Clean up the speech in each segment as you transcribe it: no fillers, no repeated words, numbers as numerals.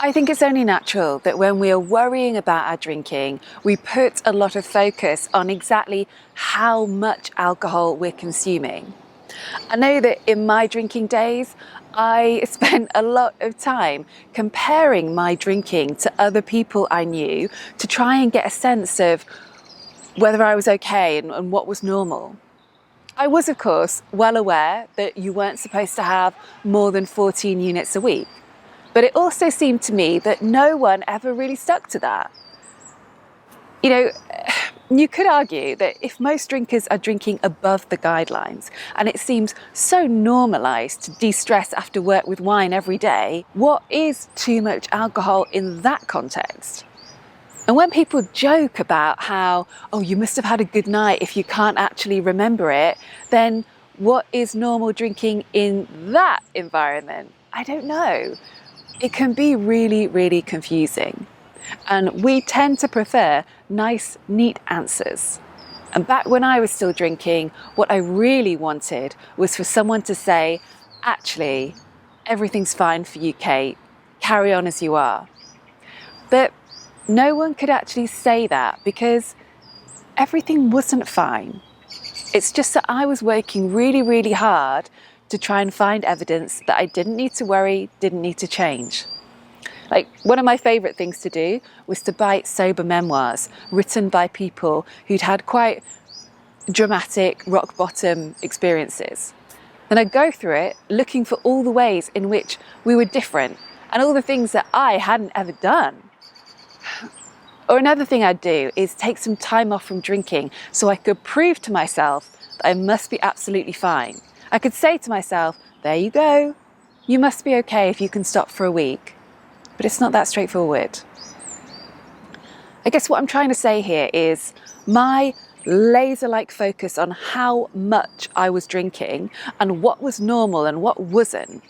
I think it's only natural that when we are worrying about our drinking, we put a lot of focus on exactly how much alcohol we're consuming. I know that in my drinking days, I spent a lot of time comparing my drinking to other people I knew to try and get a sense of whether I was okay and what was normal. I was, of course, well aware that you weren't supposed to have more than 14 units a week. But it also seemed to me that no one ever really stuck to that. You know, you could argue that if most drinkers are drinking above the guidelines, and it seems so normalised to de-stress after work with wine every day, what is too much alcohol in that context? And when people joke about how, oh, you must have had a good night if you can't actually remember it, then what is normal drinking in that environment? I don't know. It can be really, really confusing. And we tend to prefer nice, neat answers. And back when I was still drinking, what I really wanted was for someone to say, actually, everything's fine for you, Kate. Carry on as you are. But no one could actually say that because everything wasn't fine. It's just that I was working really, really hard to try and find evidence that I didn't need to worry, didn't need to change. Like, one of my favourite things to do was to buy sober memoirs written by people who'd had quite dramatic rock bottom experiences. And I'd go through it looking for all the ways in which we were different and all the things that I hadn't ever done. Or another thing I'd do is take some time off from drinking so I could prove to myself that I must be absolutely fine. I could say to myself, there you go, you must be okay if you can stop for a week. But it's not that straightforward. I guess what I'm trying to say here is my laser-like focus on how much I was drinking and what was normal and what wasn't,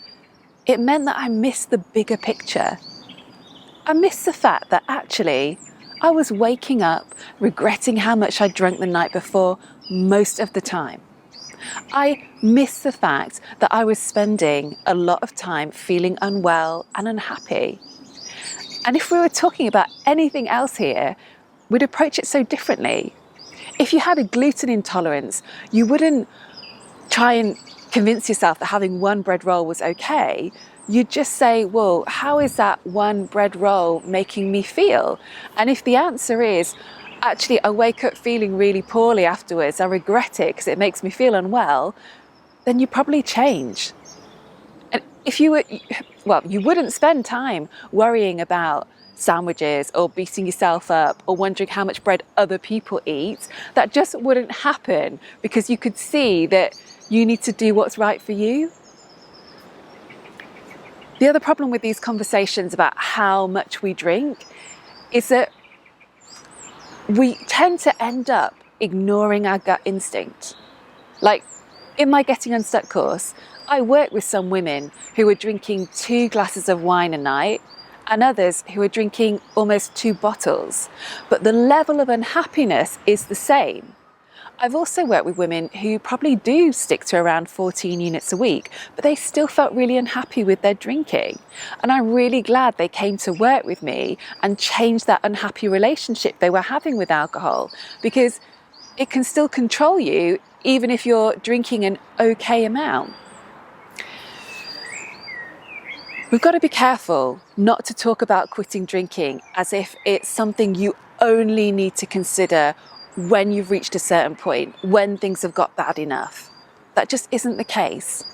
it meant that I missed the bigger picture. I missed the fact that actually I was waking up regretting how much I'd drunk the night before most of the time. I missed the fact that I was spending a lot of time feeling unwell and unhappy. And if we were talking about anything else here, we'd approach it so differently. If you had a gluten intolerance, you wouldn't try and convince yourself that having one bread roll was okay. You'd just say, well, how is that one bread roll making me feel? And if the answer is, actually, I wake up feeling really poorly afterwards, I regret it because it makes me feel unwell, then you probably change. And if you were, well, you wouldn't spend time worrying about sandwiches or beating yourself up or wondering how much bread other people eat. That just wouldn't happen because you could see that you need to do what's right for you. The other problem with these conversations about how much we drink is that we tend to end up ignoring our gut instinct. Like in my Getting Unstuck course, I work with some women who are drinking 2 glasses of wine a night and others who are drinking almost 2 bottles, but the level of unhappiness is the same. I've also worked with women who probably do stick to around 14 units a week, but they still felt really unhappy with their drinking. And I'm really glad they came to work with me and changed that unhappy relationship they were having with alcohol, because it can still control you even if you're drinking an okay amount. We've got to be careful not to talk about quitting drinking as if it's something you only need to consider when you've reached a certain point, when things have got bad enough. That just isn't the case.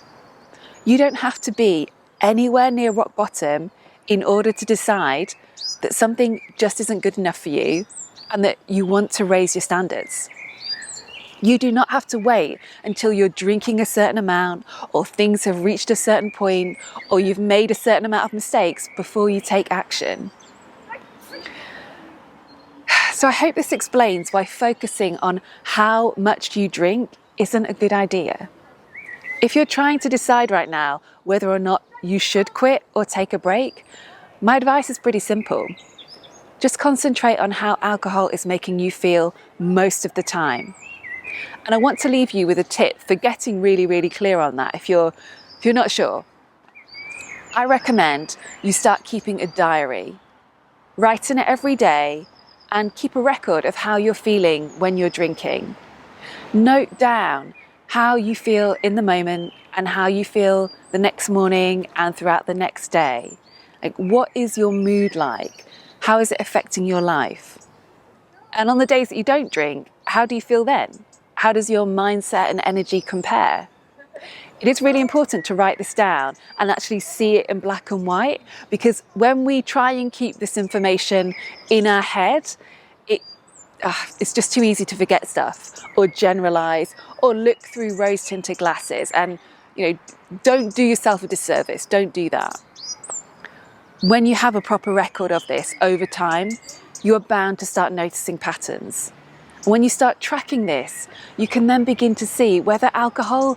You don't have to be anywhere near rock bottom in order to decide that something just isn't good enough for you and that you want to raise your standards. You do not have to wait until you're drinking a certain amount or things have reached a certain point or you've made a certain amount of mistakes before you take action. So I hope this explains why focusing on how much you drink isn't a good idea. If you're trying to decide right now whether or not you should quit or take a break, my advice is pretty simple. Just concentrate on how alcohol is making you feel most of the time. And I want to leave you with a tip for getting really, really clear on that if you're not sure. I recommend you start keeping a diary. Write in it every day and keep a record of how you're feeling when you're drinking. Note down how you feel in the moment and how you feel the next morning and throughout the next day. Like, what is your mood like? How is it affecting your life? And on the days that you don't drink, how do you feel then? How does your mindset and energy compare? It is really important to write this down and actually see it in black and white, because when we try and keep this information in our head, it's just too easy to forget stuff or generalize or look through rose-tinted glasses. And don't do yourself a disservice. Don't do that. When you have a proper record of this over time, you are bound to start noticing patterns. When you start tracking this, you can then begin to see whether alcohol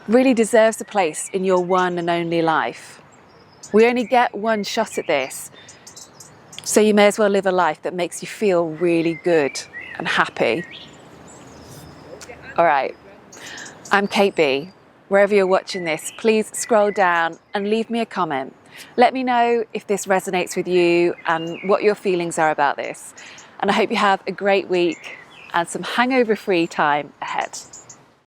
really deserves a place in your one and only life. We only get one shot at this, so you may as well live a life that makes you feel really good and happy. All right, I'm Kate B. Wherever you're watching this, please scroll down and leave me a comment. Let me know if this resonates with you and what your feelings are about this. And I hope you have a great week and some hangover-free time ahead.